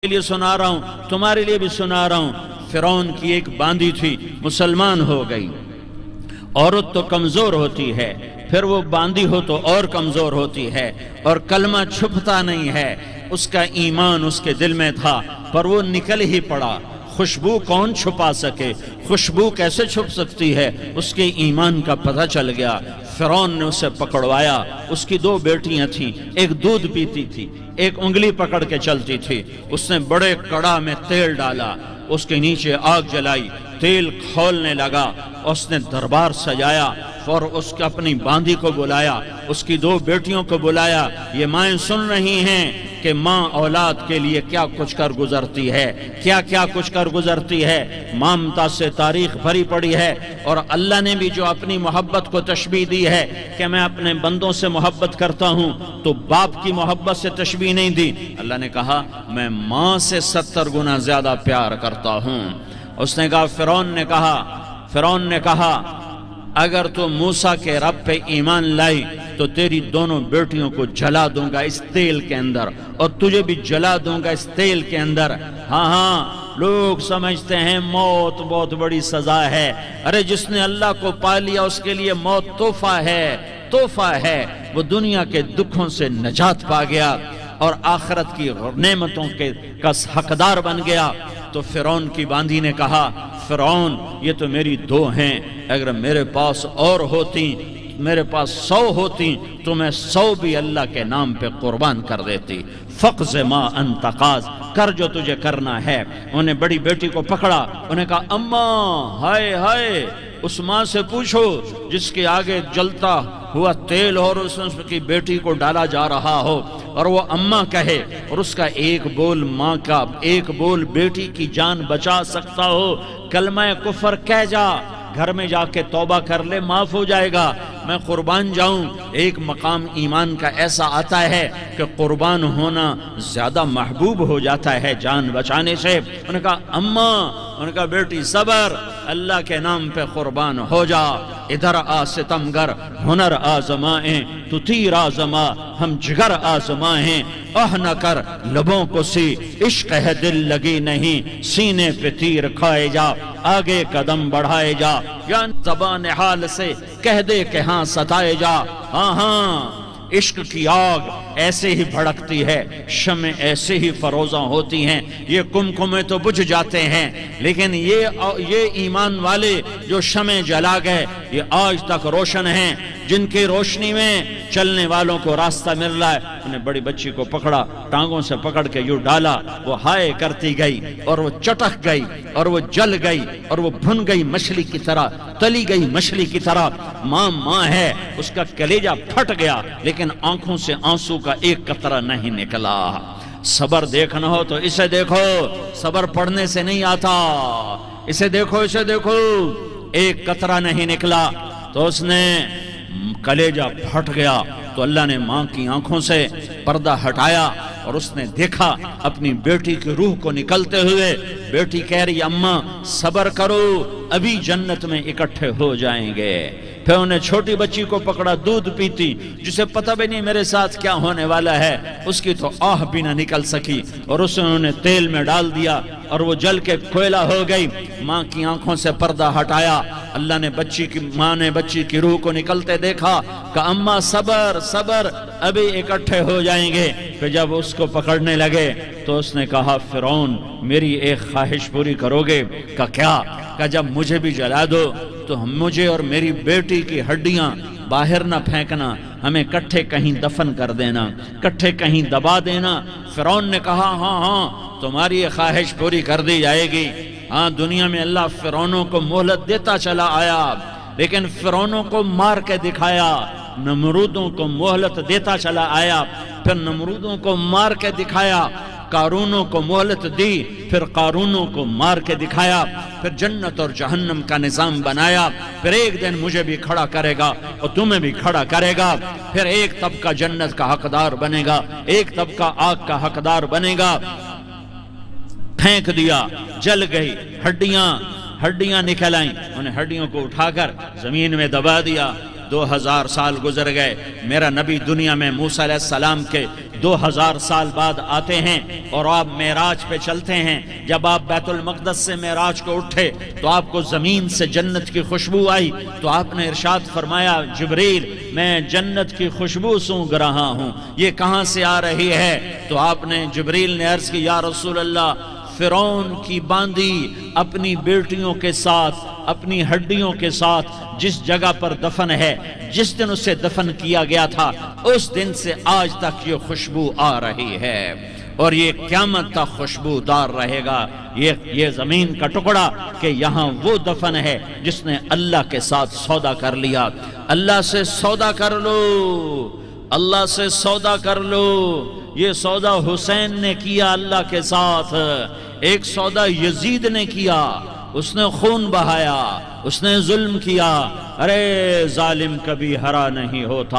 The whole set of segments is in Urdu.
کے لیے سنا رہا ہوں، تمہارے لیے بھی سنا رہا ہوں۔ فرعون کی ایک باندی تھی، مسلمان ہو گئی۔ عورت تو کمزور ہوتی ہے، پھر وہ باندی ہو تو اور کمزور ہوتی ہے، اور کلمہ چھپتا نہیں ہے۔ اس کا ایمان اس کے دل میں تھا، پر وہ نکل ہی پڑا۔ خوشبو کون چھپا سکے؟ خوشبو کیسے چھپ سکتی ہے؟ اس کے ایمان کا پتہ چل گیا۔ فرعون نے اسے پکڑوایا۔ اس کی دو بیٹیاں تھیں، ایک دودھ پیتی تھی، ایک انگلی پکڑ کے چلتی تھی۔ اس نے بڑے کڑا میں تیل ڈالا، اس کے نیچے آگ جلائی، تیل کھولنے لگا۔ اس نے دربار سجایا اور اس کے اپنی باندی کو بلایا، اس کی دو بیٹیوں کو بلایا۔ یہ مائیں سن رہی ہیں کہ ماں اولاد کے لیے کیا کچھ کر گزرتی ہے، کیا کچھ کر گزرتی ہے۔ مامتا سے تاریخ بھری پڑی ہے، اور اللہ نے بھی جو اپنی محبت کو تشبیہ دی ہے کہ میں اپنے بندوں سے محبت کرتا ہوں، تو باپ کی محبت سے تشبیہ نہیں دی۔ اللہ نے کہا میں ماں سے 70 گنا زیادہ پیار کرتا ہوں۔ اس نے کہا فرعون نے کہا اگر تو موسیٰ کے رب پہ ایمان لائی تو تیری دونوں بیٹیوں کو جلا دوں گا اس تیل کے اندر، اور تجھے بھی جلا دوں گا اس تیل کے اندر۔ ہاں لوگ سمجھتے ہیں موت بہت بڑی سزا ہے۔ ارے جس نے اللہ کو پا لیا اس کے لیے موت تحفہ ہے۔ وہ دنیا کے دکھوں سے نجات پا گیا اور آخرت کی نعمتوں کا حقدار بن گیا۔ تو فرعون کی باندی نے کہا فرعون یہ تو میری دو ہیں، اگر میرے پاس اور ہوتی، میرے پاس 100 ہوتی تو میں 100 بھی اللہ کے نام پہ قربان کر دیتی۔ فقض ما انت قاض، کر جو تجھے کرنا ہے۔ انہیں بڑی بیٹی کو پکڑا، انہیں کہا اماں ہائے اس ماں سے پوچھو جس کے آگے جلتا ہوا تیل اور اس کی بیٹی کو ڈالا جا رہا ہو، اور وہ اماں کہے، اور اس کا ایک بول ماں کا، ایک بول بیٹی کی جان بچا سکتا ہو۔ کلمہ کفر کہہ جا، گھر میں جا کے توبہ کر لے، معاف ہو جائے گا۔ میں قربان جاؤں۔ ایک مقام ایمان کا ایسا آتا ہے کہ قربان ہونا زیادہ محبوب ہو جاتا ہے جان بچانے سے۔ انہوں نے کہا اماں، انہوں نے کہا بیٹی صبر، اللہ کے نام پہ قربان ہو جا۔ ادھر آ ستمگر، ہنر آزمائیں تو تیر آزما، ہم جگر آزمائیں نہ کر لبوں کو سی، عشق ہے دل لگی نہیں، سینے پہ تیر کھائے جا، آگے قدم بڑھائے جا، یا زبان حال سے کہہ دے کہ ہاں ستائے جا۔ ہاں عشق کی آگ ایسے ہی بھڑکتی ہے، شمع ایسے ہی فروزاں ہوتی ہیں، یہ کمکمے تو بجھ جاتے ہیں، لیکن یہ ایمان والے جو شمع جلا گئے یہ آج تک روشن ہیں، جن کی روشنی میں چلنے والوں کو راستہ مل رہا ہے۔ انہیں بڑی بچی کو پکڑا، ٹانگوں سے پکڑ کے یوں ڈالا، وہ ہائے کرتی گئی اور وہ چٹک گئی اور وہ جل گئی اور وہ بھن گئی مچھلی کی طرح، تلی گئی مچھلی کی طرح۔ ماں ہے، اس کا کلیجہ پھٹ گیا، لیکن آنکھوں سے آنسو کا ایک قطرہ نہیں نکلا۔ صبر دیکھنا ہو تو اسے دیکھو، صبر پڑھنے سے نہیں آتا، اسے دیکھو ایک قطرہ نہیں نکلا تو اس نے کلیجہ پھٹ گیا۔ تو اللہ نے ماں کی آنکھوں سے پردہ ہٹایا اور اس نے دیکھا اپنی بیٹی کی روح کو نکلتے ہوئے۔ بیٹی کہہ رہی اماں صبر کرو، ابھی جنت میں اکٹھے ہو جائیں گے۔ پھر انہیں چھوٹی بچی کو پکڑا، دودھ پیتی، جسے پتہ بھی نہیں میرے ساتھ کیا ہونے والا ہے، اس کی تو آہ بھی نہ نکل سکی، اور اسے انہوں نے تیل میں ڈال دیا اور وہ جل کے کوئلہ ہو گئی۔ ماں کی آنکھوں سے پردہ ہٹایا، اللہ نے ماں نے بچی کی روح کو نکلتے دیکھا کہ اماں صبر ابھی اکٹھے ہو جائیں گے۔ پھر جب اس کو پکڑنے لگے تو اس نے کہا فرعون میری ایک خواہش پوری کرو گے؟ کیا؟ کہ جب مجھے بھی جلا دو تو مجھے اور میری بیٹی کی ہڈیاں باہر نہ پھینکنا، ہمیں کٹھے کہیں دفن کر دینا، کٹھے کہیں دبا دینا۔ فرعون نے کہا ہاں تمہاری یہ خواہش پوری کر دی جائے گی۔ ہاں دنیا میں اللہ فرعونوں کو مہلت دیتا چلا آیا، لیکن فرعونوں کو مار کے دکھایا۔ نمرودوں کو مہلت دیتا چلا آیا، پھر نمرودوں کو مار کے دکھایا۔ قارونوں کو مہلت دی، پھر قارونوں کو مار کے دکھایا۔ پھر جنت اور جہنم کا نظام بنایا۔ پھر ایک دن مجھے بھی کھڑا کرے گا اور تمہیں بھی کھڑا کرے گا۔ پھر ایک طبقہ جنت کا حقدار بنے گا، ایک طبقہ آگ کا حقدار بنے گا۔ پھینک دیا، جل گئی، ہڈیاں نکل آئیں، انہیں ہڈیوں کو اٹھا کر زمین میں دبا دیا۔ 2000 سال گزر گئے، میرا نبی دنیا میں موسیٰ علیہ السلام کے 2000 سال بعد آتے ہیں اور آپ معراج پہ چلتے ہیں. جب آپ بیت المقدس سے معراج کو اٹھے تو آپ کو زمین سے جنت کی خوشبو آئی, تو آپ نے ارشاد فرمایا جبریل میں جنت کی خوشبو سونگھ رہا ہوں, یہ کہاں سے آ رہی ہے؟ تو آپ نے جبریل نے عرض کی یا رسول اللہ فرعون کی باندی اپنی بیٹیوں کے ساتھ اپنی ہڈیوں کے ساتھ جس جگہ پر دفن ہے, جس دن اسے دفن کیا گیا تھا اس دن سے آج تک یہ خوشبو آ رہی ہے اور یہ قیامت تک خوشبودار رہے گا. یہ زمین کا ٹکڑا کہ یہاں وہ دفن ہے جس نے اللہ کے ساتھ سودا کر لیا. اللہ سے سودا کر لو, اللہ سے سودا کر لو. یہ سودا حسین نے کیا اللہ کے ساتھ, ایک سودا یزید نے کیا, اس نے خون بہایا, اس نے ظلم کیا. ارے ظالم کبھی ہرا نہیں ہوتا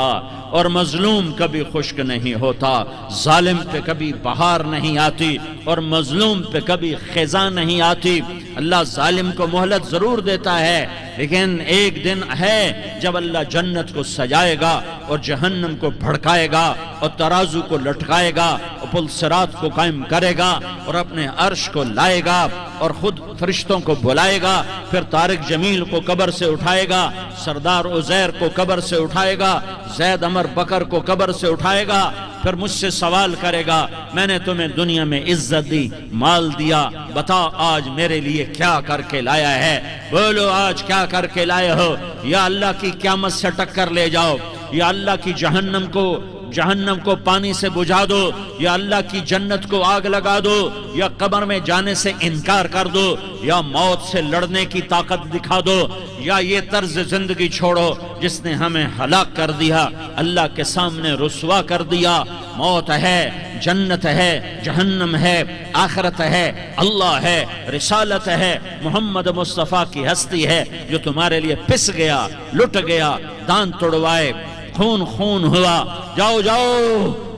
اور مظلوم کبھی خشک نہیں ہوتا. ظالم پہ کبھی بہار نہیں آتی اور مظلوم پہ کبھی خزاں نہیں آتی. اللہ ظالم کو مہلت ضرور دیتا ہے, لیکن ایک دن ہے جب اللہ جنت کو سجائے گا اور جہنم کو بھڑکائے گا اور ترازو کو لٹکائے گا اور پل صراط کو قائم کرے گا اور اپنے عرش کو لائے گا اور خود فرشتوں کو بلائے گا. پھر طارق جمیل کو قبر سے اٹھائے گا, سردار عزیر کو قبر سے اٹھائے گا, زید عمر بکر کو قبر سے اٹھائے گا. پھر مجھ سے سوال کرے گا میں نے تمہیں دنیا میں عزت دی, مال دیا, بتا آج میرے لیے کیا کر کے لایا ہے؟ بولو آج کیا کر کے لائے ہو؟ یا اللہ کی قیامت سے ٹکر لے جاؤ, یا اللہ کی جہنم کو پانی سے بجھا دو, یا اللہ کی جنت کو آگ لگا دو, یا قبر میں جانے سے انکار کر دو, یا موت سے لڑنے کی طاقت دکھا دو, یا یہ طرز زندگی چھوڑو جس نے ہمیں ہلاک کر دیا, اللہ کے سامنے رسوا کر دیا. موت ہے, جنت ہے, جہنم ہے, آخرت ہے, اللہ ہے, رسالت ہے, محمد مصطفیٰ کی ہستی ہے جو تمہارے لیے پس گیا, لٹ گیا, دان توڑوائے, خون ہوا. جاؤ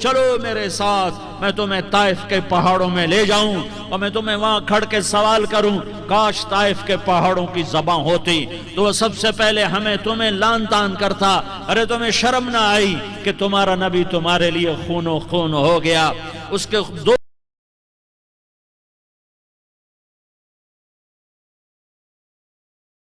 چلو میرے ساتھ, میں تمہیں طائف کے پہاڑوں میں لے جاؤں اور میں تمہیں وہاں کھڑ کے سوال کروں. کاش طائف کے پہاڑوں کی زبان ہوتی تو وہ سب سے پہلے تمہیں لان تان کرتا. ارے تمہیں شرم نہ آئی کہ تمہارا نبی تمہارے لیے خون ہو گیا؟ اس کے دو